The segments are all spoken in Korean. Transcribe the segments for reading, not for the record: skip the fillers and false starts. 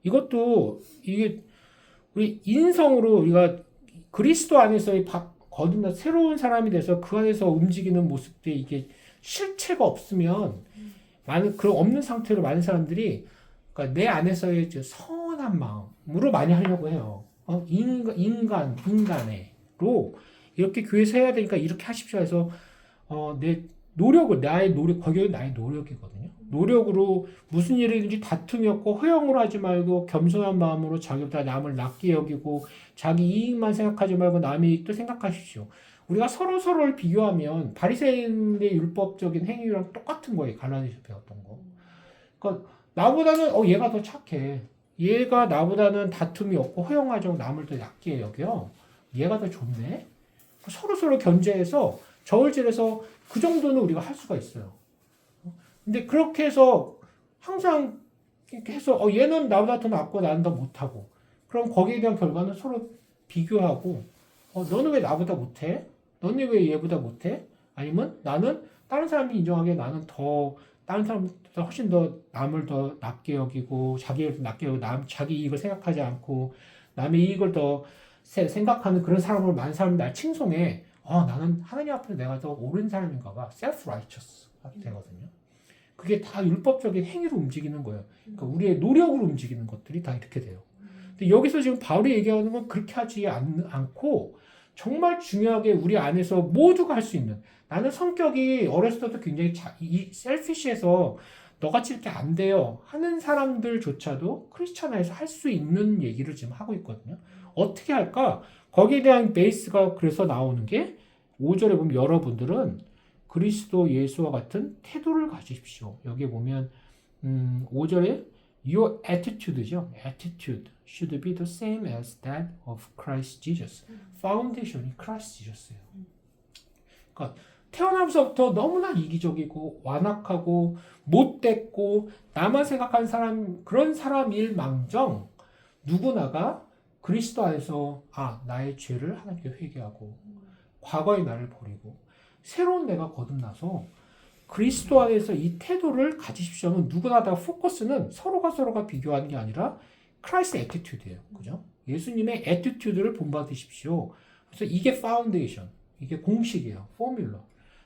이것도 이게 우리 인성으로 우리가 그리스도 안에서의 거듭나 새로운 사람이 돼서 그 안에서 움직이는 모습들이 이게 실체가 없으면 그런 없는 상태로 많은 사람들이 그러니까 내 안에서의 선한 마음으로 많이 하려고 해요. 인간애로 이렇게 교회에서 해야 되니까 이렇게 하십시오 해서 내 노력을 나의 노력 거기에 나의 노력이거든요. 노력으로 무슨 일이든지 다툼이 없고 허영으로 하지 말고 겸손한 마음으로 자기보다 남을 낮게 여기고 자기 이익만 생각하지 말고 남의 이익도 생각하십시오. 우리가 서로를 비교하면 바리새인의 율법적인 행위랑 똑같은 거예요. 가나안에서 배웠던 거. 그러니까 나보다는 얘가 더 착해. 얘가 나보다는 다툼이 없고 허용하지 않고 남을 더 낮게 여겨. 얘가 더 좋네. 서로 견제해서 저울질해서 그 정도는 우리가 할 수가 있어요. 근데 그렇게 해서 항상 이렇게 해서 얘는 나보다 더 낫고 나는 더 못하고 그럼 거기에 대한 결과는 서로 비교하고 너는 왜 나보다 못해? 너는 왜 얘보다 못해? 아니면 나는 다른 사람이 인정하기에 나는 더 다른 사람보다 훨씬 더 남을 더 낮게 여기고 자기를 낮게 여기고 자기 이익을 생각하지 않고 남의 이익을 더 생각하는 그런 사람으로 많은 사람이 날 칭송해. 나는 하나님 앞에서 내가 더 옳은 사람인가 봐. self-righteous 하게 되거든요. 그게 다 율법적인 행위로 움직이는 거예요. 그러니까 우리의 노력으로 움직이는 것들이 다 이렇게 돼요. 근데 여기서 지금 바울이 얘기하는 건 그렇게 하지 않고 정말 중요하게 우리 안에서 모두가 할 수 있는 나는 성격이 어렸을 때도 굉장히 셀피시해서 너같이 이렇게 안 돼요 하는 사람들조차도 크리스찬에서 할 수 있는 얘기를 지금 하고 있거든요. 어떻게 할까? 거기에 대한 베이스가 그래서 나오는 게 5절에 보면 여러분들은 그리스도 예수와 같은 태도를 가지십시오. 여기 보면 5절에 your attitude죠. attitude should be the same as that of Christ Jesus. 파운데이션이 Christ Jesus예요. 그러니까 태어나면서부터 너무나 이기적이고 완악하고 못됐고 나만 생각하는 사람 그런 사람일 망정 누구나가 그리스도 안에서 나의 죄를 하나님께 회개하고 과거의 나를 버리고 새로운 내가 거듭나서 그리스도 안에서 이 태도를 가지십시오 하면 누구나 다 포커스는 서로가 비교하는 게 아니라 크라이스트 애티튜드예요. 그죠? 예수님의 애티튜드를 본받으십시오. 그래서 이게 파운데이션, 이게 공식이에요. 포뮬러.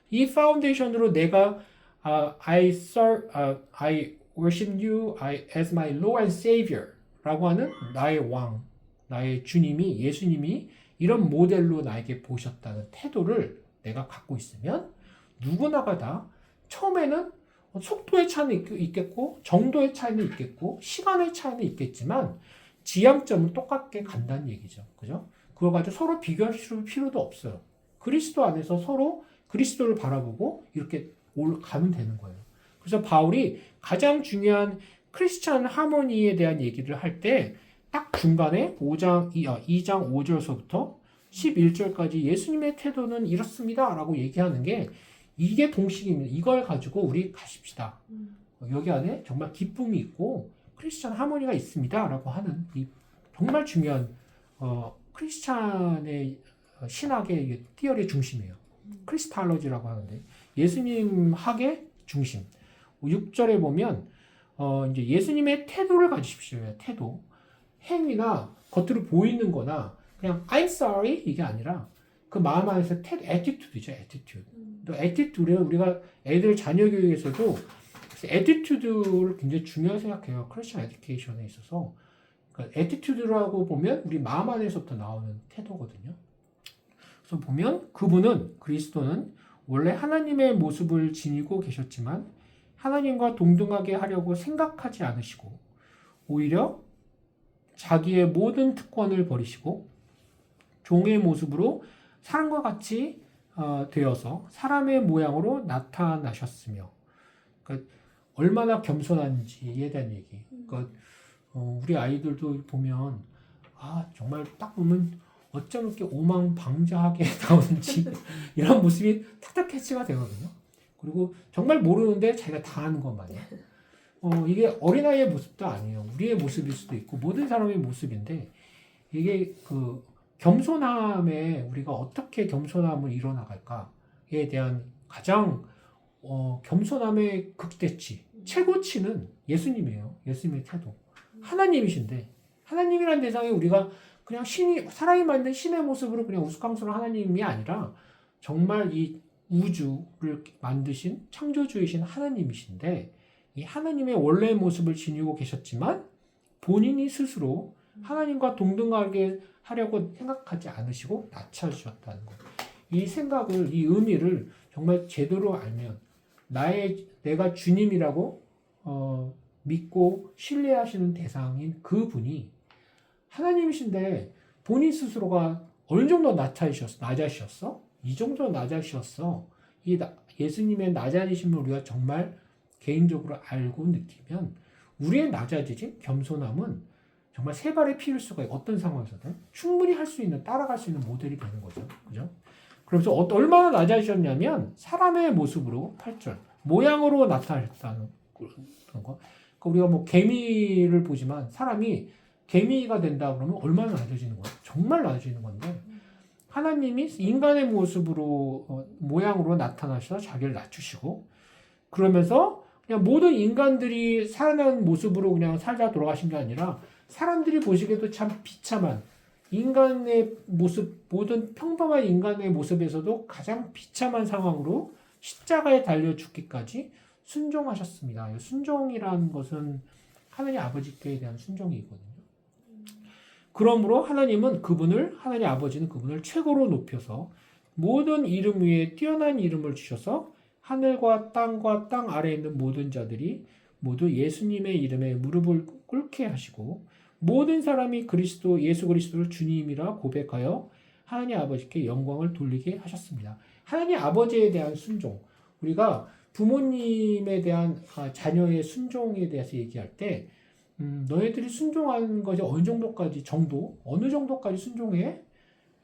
이 파운데이션으로 내가 I worship you as my Lord and Savior 라고 하는 나의 왕, 나의 주님이 예수님이 이런 모델로 나에게 보셨다는 태도를 내가 갖고 있으면 누구나가 다 처음에는 속도의 차이는 있겠고 정도의 차이는 있겠고 시간의 차이는 있겠지만 지향점은 똑같게 간다는 얘기죠. 그죠? 그거 가지고 서로 비교할 필요도 없어요. 그리스도 안에서 서로 그리스도를 바라보고 이렇게 가면 되는 거예요. 그래서 바울이 가장 중요한 크리스찬 하모니에 대한 얘기를 할 때 딱 중간에 2장 5절서부터 11절까지 예수님의 태도는 이렇습니다 라고 얘기하는 게 이게 공식입니다. 이걸 가지고 우리 가십시다. 여기 안에 정말 기쁨이 있고 크리스찬 하모니가 있습니다 라고 하는 이 정말 중요한 크리스찬의 신학의 티어리의 중심이에요. 크리스탈로지라고 하는데 예수님 학의 중심. 6절에 보면 이제 예수님의 태도를 가지십시오. 태도. 행위나 겉으로 보이는 거나 그냥 I'm sorry 이게 아니라 그 마음 안에서 attitude죠. attitude. 또 attitude를 우리가 애들 자녀 교육에서도 attitude를 굉장히 중요하게 생각해요. 크리스천 에듀케이션에 있어서. 그러니까 attitude라고 보면 우리 마음 안에서부터 나오는 태도거든요. 그래서 보면 그분은 그리스도는 원래 하나님의 모습을 지니고 계셨지만 하나님과 동등하게 하려고 생각하지 않으시고 오히려 자기의 모든 특권을 버리시고 종의 모습으로 사람과 같이 되어서 사람의 모양으로 나타나셨으며 그러니까 얼마나 겸손한지에 대한 얘기. 그러니까 우리 아이들도 보면 정말 딱 보면 어쩜 이렇게 오망방자하게 나오는지 이런 모습이 탁탁 캐치가 되거든요. 그리고 정말 모르는데 자기가 다 아는 것 마냥. 이게 어린아이의 모습도 아니에요. 우리의 모습일 수도 있고 모든 사람의 모습인데 이게 그 겸손함에 우리가 어떻게 겸손함을 이뤄나갈까에 대한 가장 겸손함의 극대치, 최고치는 예수님이에요. 예수님의 태도. 하나님이신데 하나님이란 대상이 우리가 그냥 신이 사람이 만든 신의 모습으로 그냥 우스꽝스러운 하나님이 아니라 정말 이 우주를 만드신 창조주이신 하나님이신데 이 하나님의 원래의 모습을 지니고 계셨지만 본인이 스스로 하나님과 동등하게 하려고 생각하지 않으시고 낮춰주셨다는 것. 이 생각을, 이 의미를 정말 제대로 알면 내가 주님이라고 믿고 신뢰하시는 대상인 그분이 하나님이신데 본인 스스로가 어느 정도 낮아지셨어? 이 정도 낮아지셨어. 이 예수님의 낮아지심을 우리가 정말 개인적으로 알고 느끼면 우리의 낮아지심, 겸손함은 정말 세 발의 피일 수가 어떤 상황에서든 충분히 할 수 있는, 따라갈 수 있는 모델이 되는 거죠. 그죠? 그래서 얼마나 낮아지셨냐면 사람의 모습으로 8절 모양으로 나타났다는 거. 그러니까 우리가 뭐 개미를 보지만 사람이 개미가 된다 그러면 얼마나 낮아지는 거야? 정말 낮아지는 건데 하나님이 인간의 모습으로 모양으로 나타나셔서 자기를 낮추시고 그러면서 그냥 모든 인간들이 살아난 모습으로 그냥 살다 돌아가신 게 아니라 사람들이 보시기에도 참 비참한 인간의 모습, 모든 평범한 인간의 모습에서도 가장 비참한 상황으로 십자가에 달려 죽기까지 순종하셨습니다. 순종이라는 것은 하나님 아버지께 대한 순종이거든요. 그러므로 하나님 아버지는 그분을 최고로 높여서 모든 이름 위에 뛰어난 이름을 주셔서 하늘과 땅 아래에 있는 모든 자들이 모두 예수님의 이름에 무릎을 꿇게 하시고 모든 사람이 예수 그리스도를 주님이라 고백하여 하나님 아버지께 영광을 돌리게 하셨습니다. 하나님 아버지에 대한 순종, 우리가 부모님에 대한 자녀의 순종에 대해서 얘기할 때 너희들이 순종하는 것이 어느 정도까지 순종해?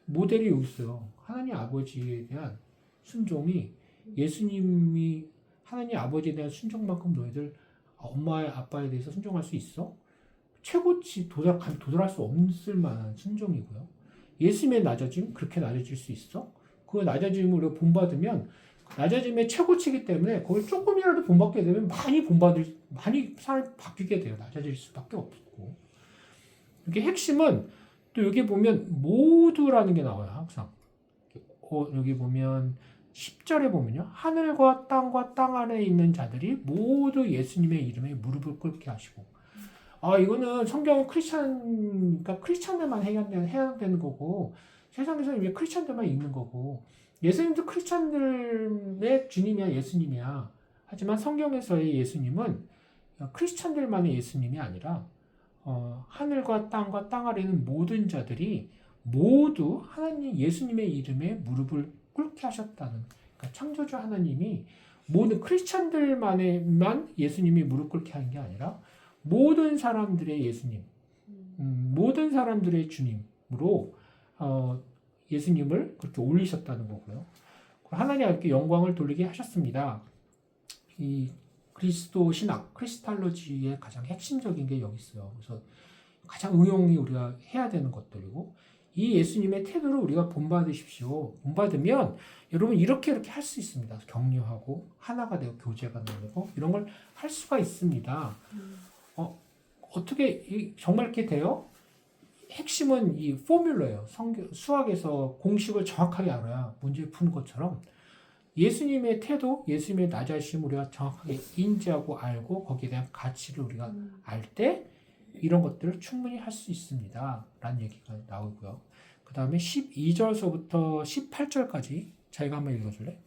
모델이 여기 있어요. 하나님 아버지에 대한 순종이 예수님이 하나님 아버지에 대한 순종만큼 너희들 엄마 아빠에 대해서 순종할 수 있어? 최고치 도달할 수 없을 만한 순종이고요. 예수님의 낮아짐 그렇게 낮아질 수 있어? 그 낮아짐을 우리가 본받으면 낮아짐의 최고치이기 때문에 거기 조금이라도 본받게 되면 많이 사람이 바뀌게 돼요. 낮아질 수밖에 없고. 이게 핵심은 또 여기 보면 모두라는 게 나와요. 항상. 여기 보면 10절에 보면요. 하늘과 땅 안에 있는 자들이 모두 예수님의 이름에 무릎을 꿇게 하시고. 이거는 성경은 크리스찬들만 해당되는 거고 세상에서는 왜 크리스찬들만 있는 거고 예수님도 크리스찬들의 주님이야 예수님이야. 하지만 성경에서의 예수님은 크리스찬들만의 예수님이 아니라 하늘과 땅 아래 있는 모든 자들이 모두 하나님 예수님의 이름에 무릎을 꿇게 하셨다는 그러니까 창조주 하나님이 모든 크리스찬들만에만 예수님이 무릎 꿇게 하는 게 아니라 모든 사람들의 예수님, 모든 사람들의 주님으로 예수님을 그렇게 올리셨다는 거고요. 하나님 아버지께 영광을 돌리게 하셨습니다. 이 그리스도 신학, 크리스탈로지의 가장 핵심적인 게 여기 있어요. 그래서 가장 응용이 우리가 해야 되는 것들이고 이 예수님의 태도를 우리가 본받으십시오. 본받으면 여러분 이렇게 할 수 있습니다. 격려하고 하나가 되고 교제가 되고 이런 걸 할 수가 있습니다. 어떻게 정말 이렇게 돼요? 핵심은 이 포뮬러예요. 수학에서 공식을 정확하게 알아야 문제를 푸는 것처럼 예수님의 태도, 예수님의 낮아심을 우리가 정확하게 인지하고 알고 거기에 대한 가치를 우리가 알 때 이런 것들을 충분히 할 수 있습니다. 라는 얘기가 나오고요. 그 다음에 12절서부터 18절까지 자기가 한번 읽어줄래?